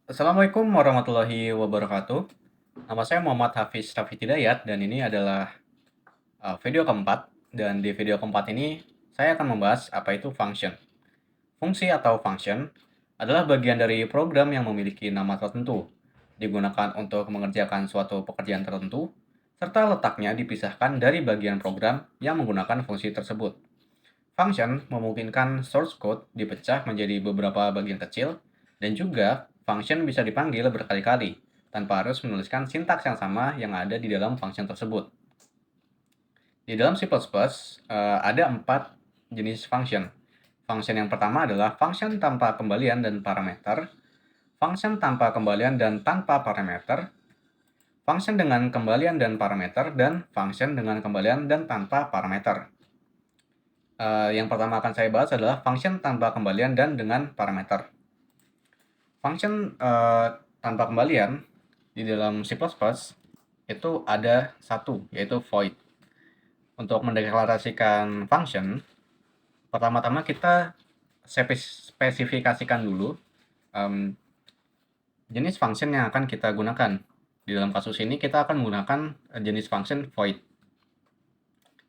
Assalamualaikum warahmatullahi wabarakatuh. Nama saya Muhammad Hafiz Rafiq Hidayat dan ini adalah video keempat. Dan di video keempat ini saya akan membahas apa itu function. Fungsi atau function adalah bagian dari program yang memiliki nama tertentu, digunakan untuk mengerjakan suatu pekerjaan tertentu, serta letaknya dipisahkan dari bagian program yang menggunakan fungsi tersebut. Function memungkinkan source code dipecah menjadi beberapa bagian kecil, dan juga function bisa dipanggil berkali-kali tanpa harus menuliskan sintaks yang sama yang ada di dalam function tersebut. Di dalam C++, ada 4 jenis function. Function yang pertama adalah function tanpa kembalian dan parameter, function tanpa kembalian dan tanpa parameter, function dengan kembalian dan parameter, dan function dengan kembalian dan tanpa parameter. Yang pertama akan saya bahas adalah function tanpa kembalian dan dengan parameter. Function tanpa kembalian di dalam C++ itu ada satu, yaitu void. Untuk mendeklarasikan function, pertama-tama kita spesifikasikan dulu jenis function yang akan kita gunakan. Di dalam kasus ini kita akan menggunakan jenis function void.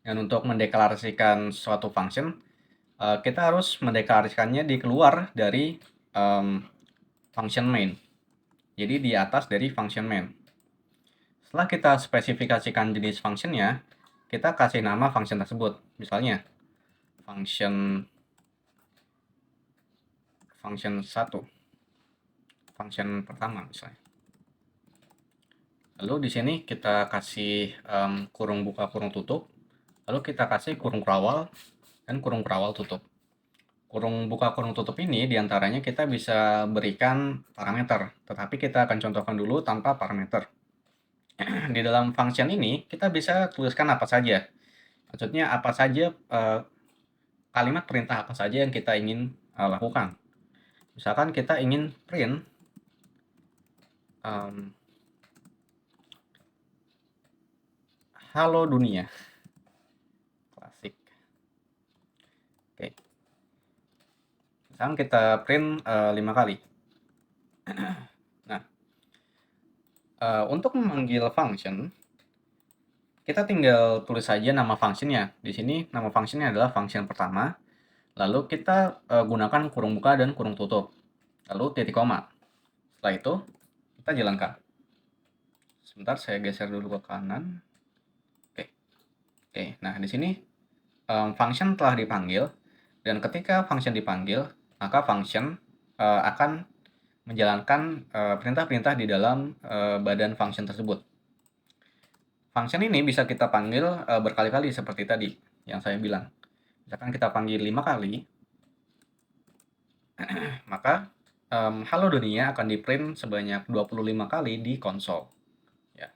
Dan untuk mendeklarasikan suatu function, kita harus mendeklarasikannya di keluar dari function main. Jadi di atas dari function main. Setelah kita spesifikasikan jenis functionnya, kita kasih nama function tersebut. Misalnya, function 1, function pertama misalnya. Lalu di sini kita kasih kurung buka kurung tutup, lalu kita kasih kurung kerawal dan kurung kerawal tutup. Kurung buka kurung tutup ini diantaranya kita bisa berikan parameter, tetapi kita akan contohkan dulu tanpa parameter. Di dalam function ini kita bisa tuliskan apa saja. Maksudnya apa saja kalimat perintah apa saja yang kita ingin lakukan. Misalkan kita ingin print halo dunia. Klasik. Oke. Misalkan kita print 5 kali. Nah, untuk memanggil function, kita tinggal tulis saja nama functionnya. Di sini nama functionnya adalah function pertama. Lalu kita gunakan kurung buka dan kurung tutup. Lalu titik koma. Setelah itu, kita jalankan. Sebentar, saya geser dulu ke kanan. Oke, nah di sini function telah dipanggil. Dan ketika function dipanggil, maka function akan menjalankan perintah-perintah di dalam badan function tersebut. Function ini bisa kita panggil berkali-kali seperti tadi yang saya bilang. Misalkan kita panggil 5 kali, maka halo dunia akan di-print sebanyak 25 kali di konsol. Ya.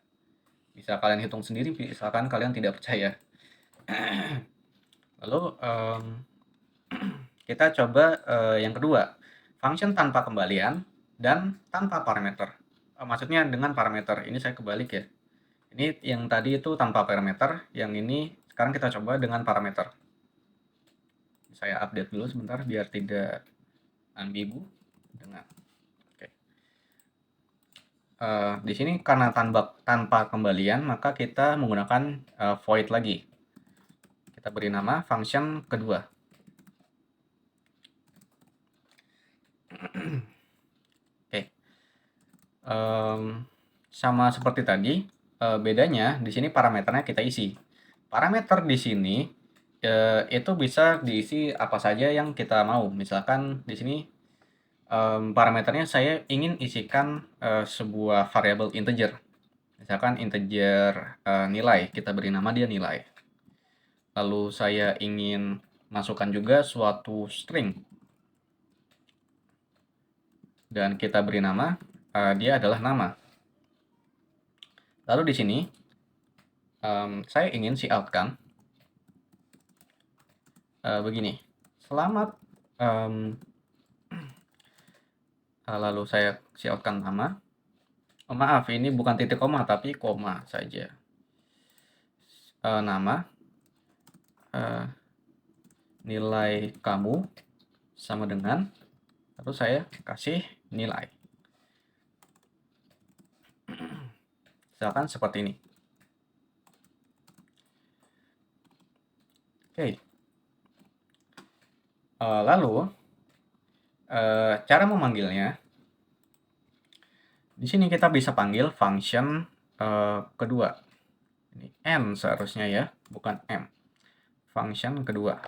Bisa kalian hitung sendiri, misalkan kalian tidak percaya. Lalu kita coba yang kedua, function tanpa kembalian dan tanpa parameter. Maksudnya dengan parameter, ini saya kebalik ya. Ini yang tadi itu tanpa parameter, yang ini sekarang kita coba dengan parameter. Saya update dulu sebentar biar tidak ambigu dengan. Oke. Di sini karena tanpa kembalian, maka kita menggunakan void lagi. Kita beri nama function kedua. Oke. Sama seperti tadi, bedanya di sini parameternya kita isi. Parameter di sini itu bisa diisi apa saja yang kita mau. Misalkan di sini parameternya saya ingin isikan sebuah variabel integer. Misalkan integer nilai, kita beri nama dia nilai. Lalu saya ingin masukkan juga suatu string. Dan kita beri nama, dia adalah nama. Lalu di sini, saya ingin cout-kan begini. Selamat, lalu saya cout-kan nama. Oh, maaf, ini bukan titik koma, tapi koma saja. Nama, nilai kamu sama dengan, lalu saya kasih nilai. Misalkan seperti ini. Oke. Lalu cara memanggilnya, di sini kita bisa panggil function kedua. Ini n seharusnya ya, bukan m. Function kedua.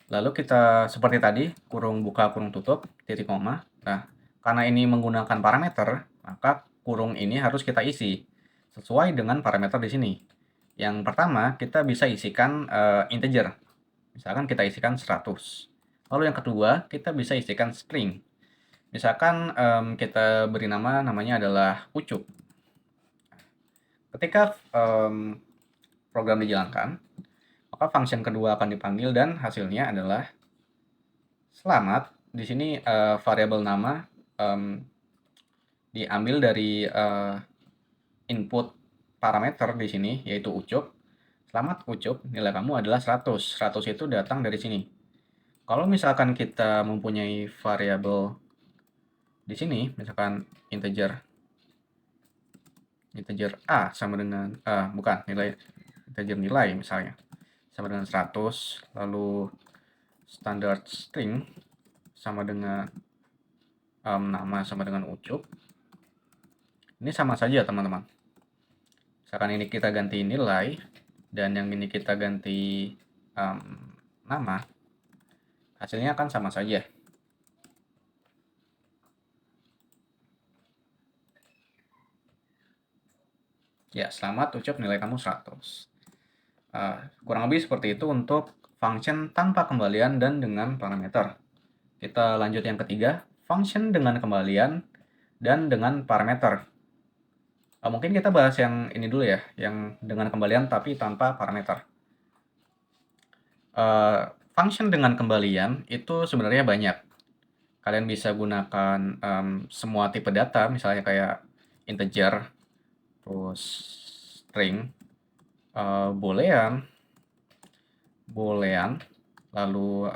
Lalu kita seperti tadi, kurung buka, kurung tutup, titik koma. Nah, karena ini menggunakan parameter, maka kurung ini harus kita isi sesuai dengan parameter di sini. Yang pertama, kita bisa isikan integer. Misalkan kita isikan 100. Lalu yang kedua, kita bisa isikan string. Misalkan kita beri namanya adalah ucup. Ketika program dijalankan, maka function kedua akan dipanggil dan hasilnya adalah selamat. Di sini variabel nama diambil dari input parameter di sini, yaitu ucup. Selamat ucup, nilai kamu adalah 100. 100 itu datang dari sini. Kalau misalkan kita mempunyai variabel di sini, misalkan integer A sama dengan bukan nilai integer nilai misalnya sama dengan 100, lalu standard string sama dengan nama sama dengan ucup. Ini sama saja teman-teman. Misalkan ini kita ganti nilai dan yang ini kita ganti nama, hasilnya akan sama saja. Ya, selamat ucup, nilai kamu 100. Kurang lebih seperti itu untuk function tanpa kembalian dan dengan parameter. Kita lanjut yang ketiga, function dengan kembalian dan dengan parameter. Mungkin kita bahas yang ini dulu ya, yang dengan kembalian tapi tanpa parameter. Function dengan kembalian itu sebenarnya banyak. Kalian bisa gunakan semua tipe data, misalnya kayak integer, terus string, boolean, lalu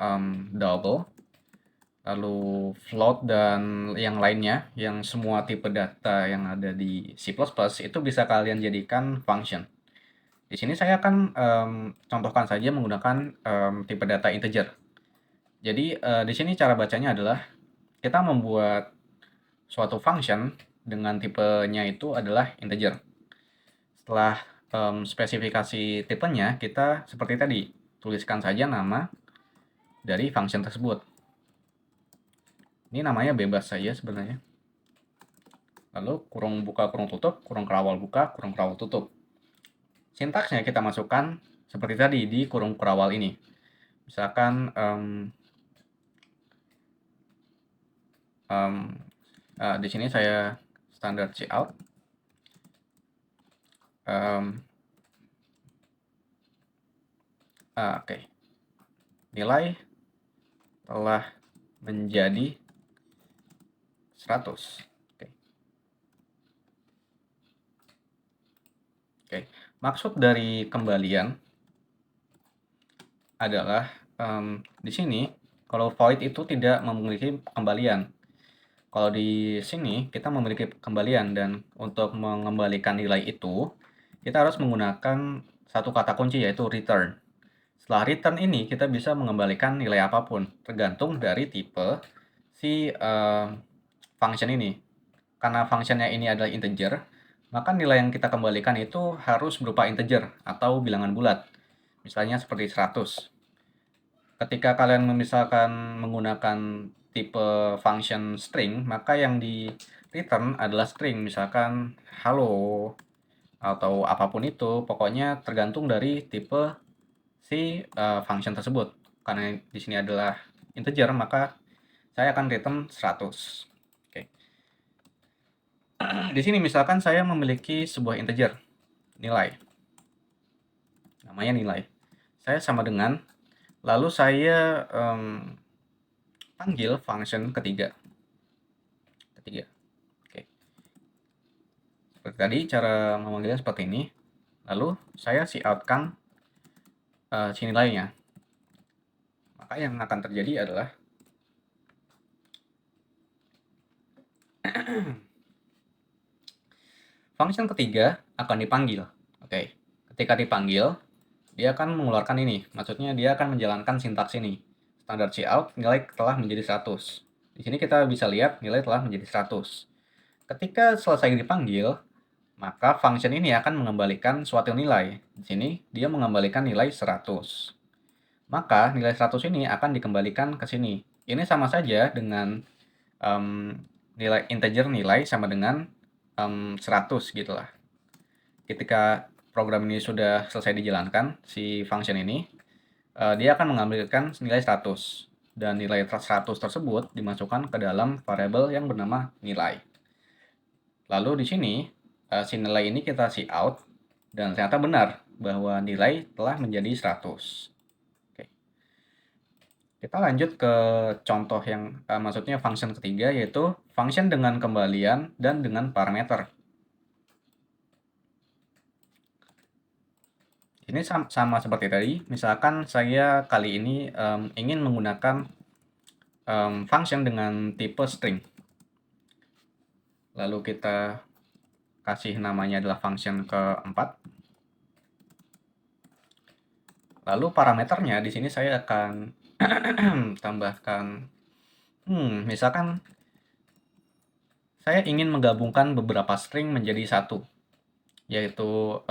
double, lalu float, dan yang lainnya, yang semua tipe data yang ada di C++ itu bisa kalian jadikan function. Di sini saya akan contohkan saja menggunakan tipe data integer. Jadi di sini cara bacanya adalah kita membuat suatu function dengan tipenya itu adalah integer. Setelah spesifikasi tipenya, kita seperti tadi, tuliskan saja nama dari function tersebut. Ini namanya bebas saja sebenarnya. Lalu kurung buka, kurung tutup, kurung kerawal buka, kurung kerawal tutup. Sintaksnya kita masukkan seperti tadi di kurung kerawal ini. Misalkan di sini saya standar cout. Oke. Nilai telah menjadi 100. Oke. Maksud dari kembalian adalah di sini kalau void itu tidak memiliki kembalian. Kalau di sini kita memiliki kembalian, dan untuk mengembalikan nilai itu kita harus menggunakan satu kata kunci, yaitu return. Setelah return ini kita bisa mengembalikan nilai apapun tergantung dari tipe si function ini. Karena functionnya ini adalah integer, maka nilai yang kita kembalikan itu harus berupa integer atau bilangan bulat. Misalnya seperti 100. Ketika kalian misalkan menggunakan tipe function string, maka yang di return adalah string, misalkan halo atau apapun itu, pokoknya tergantung dari tipe si function tersebut. Karena di sini adalah integer, maka saya akan return 100. Oke. Di sini misalkan saya memiliki sebuah integer nilai, namanya nilai. Saya sama dengan, lalu saya panggil function ketiga. Oke. Seperti tadi cara memanggilnya seperti ini. Lalu saya cout-kan si nilainya. Maka yang akan terjadi adalah function ketiga akan dipanggil. Oke, ketika dipanggil, dia akan mengeluarkan ini. Maksudnya dia akan menjalankan sintaks ini. Standar cout nilai telah menjadi 100. Di sini kita bisa lihat nilai telah menjadi 100. Ketika selesai dipanggil, maka function ini akan mengembalikan suatu nilai. Di sini dia mengembalikan nilai 100. Maka nilai 100 ini akan dikembalikan ke sini. Ini sama saja dengan nilai integer nilai sama dengan 100 gitulah. Ketika program ini sudah selesai dijalankan, si function ini, dia akan mengambilkan nilai 100. Dan nilai 100 tersebut dimasukkan ke dalam variabel yang bernama nilai. Lalu di sini, si nilai ini kita cout, dan ternyata benar bahwa nilai telah menjadi 100. Oke. Kita lanjut ke contoh yang, maksudnya function ketiga, yaitu function dengan kembalian dan dengan parameter. Ini sama seperti tadi, misalkan saya kali ini ingin menggunakan function dengan tipe string. Lalu kita kasih namanya adalah function keempat. Lalu parameternya di sini saya akan tambahkan, misalkan saya ingin menggabungkan beberapa string menjadi satu. Yaitu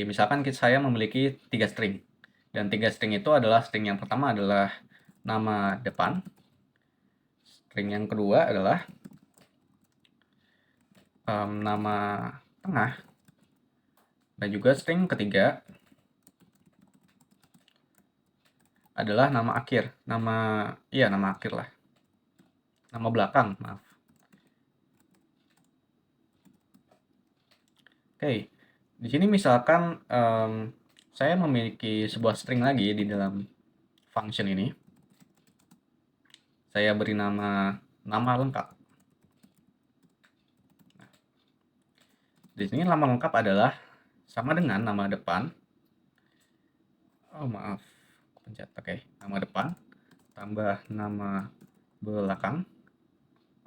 misalkan saya memiliki 3 string. Dan 3 string itu adalah string yang pertama adalah nama depan. String yang kedua adalah nama tengah. Dan juga string ketiga adalah nama akhir. Nama akhir lah. Nama belakang, maaf. Oke, di sini misalkan saya memiliki sebuah string lagi di dalam function ini. Saya beri nama lengkap. Di sini nama lengkap adalah sama dengan nama depan. Oh maaf, pencet. Oke, nama depan tambah nama belakang.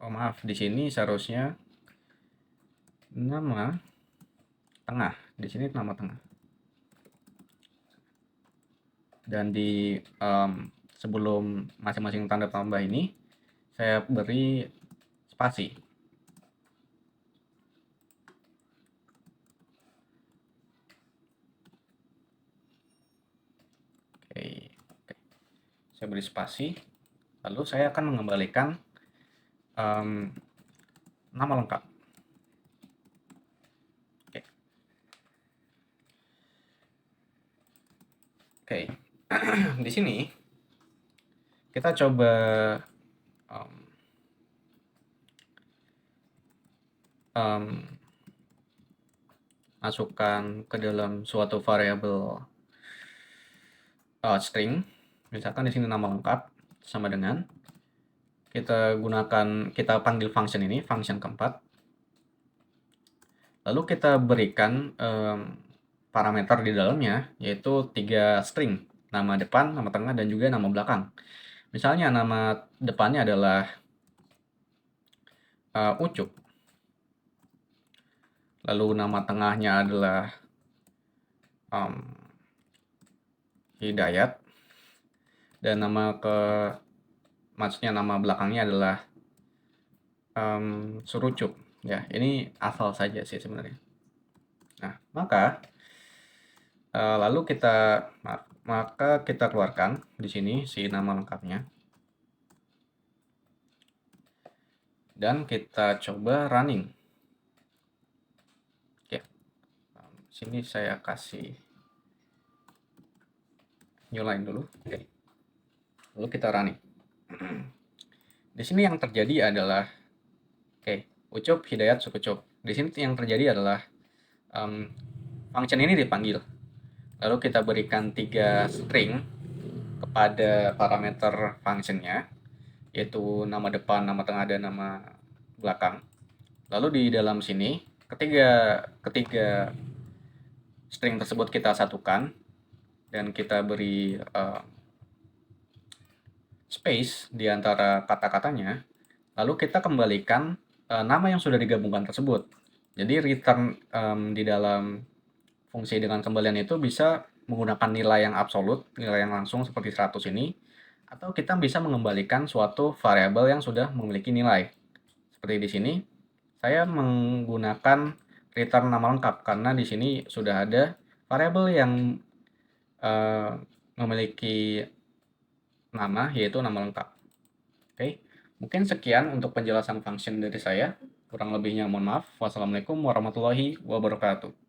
Oh maaf, di sini seharusnya nama tengah. Di sini nama tengah. Dan di sebelum masing-masing tanda tambah ini, saya beri spasi. Oke. Saya beri spasi. Lalu saya akan mengembalikan nama lengkap. Oke. Di sini kita coba masukkan ke dalam suatu variabel string. Misalkan di sini nama lengkap sama dengan kita panggil function ini, function keempat. Lalu kita berikan parameter di dalamnya, yaitu 3 string, nama depan, nama tengah, dan juga nama belakang. Misalnya nama depannya adalah Ucup. Lalu nama tengahnya adalah Hidayat. Dan maksudnya nama belakangnya adalah Surucup. Ya, ini asal saja sih sebenarnya. Nah, maka kita keluarkan di sini si nama lengkapnya. Dan kita coba running. Oke. Sini saya kasih new line dulu. Oke. Lalu kita running. Di sini yang terjadi adalah Ucup, Hidayat, Sukucup. Di sini yang terjadi adalah function ini dipanggil. Lalu kita berikan 3 string kepada parameter functionnya, yaitu nama depan, nama tengah, dan nama belakang. Lalu di dalam sini, ketiga string tersebut kita satukan, dan kita beri space di antara kata-katanya. Lalu kita kembalikan nama yang sudah digabungkan tersebut. Jadi return di dalam fungsi dengan kembalian itu bisa menggunakan nilai yang absolut, nilai yang langsung seperti 100 ini, atau kita bisa mengembalikan suatu variabel yang sudah memiliki nilai. Seperti di sini, saya menggunakan return nama lengkap karena di sini sudah ada variabel yang memiliki nama, yaitu nama lengkap. Oke, mungkin sekian untuk penjelasan function dari saya. Kurang lebihnya mohon maaf. Wassalamualaikum warahmatullahi wabarakatuh.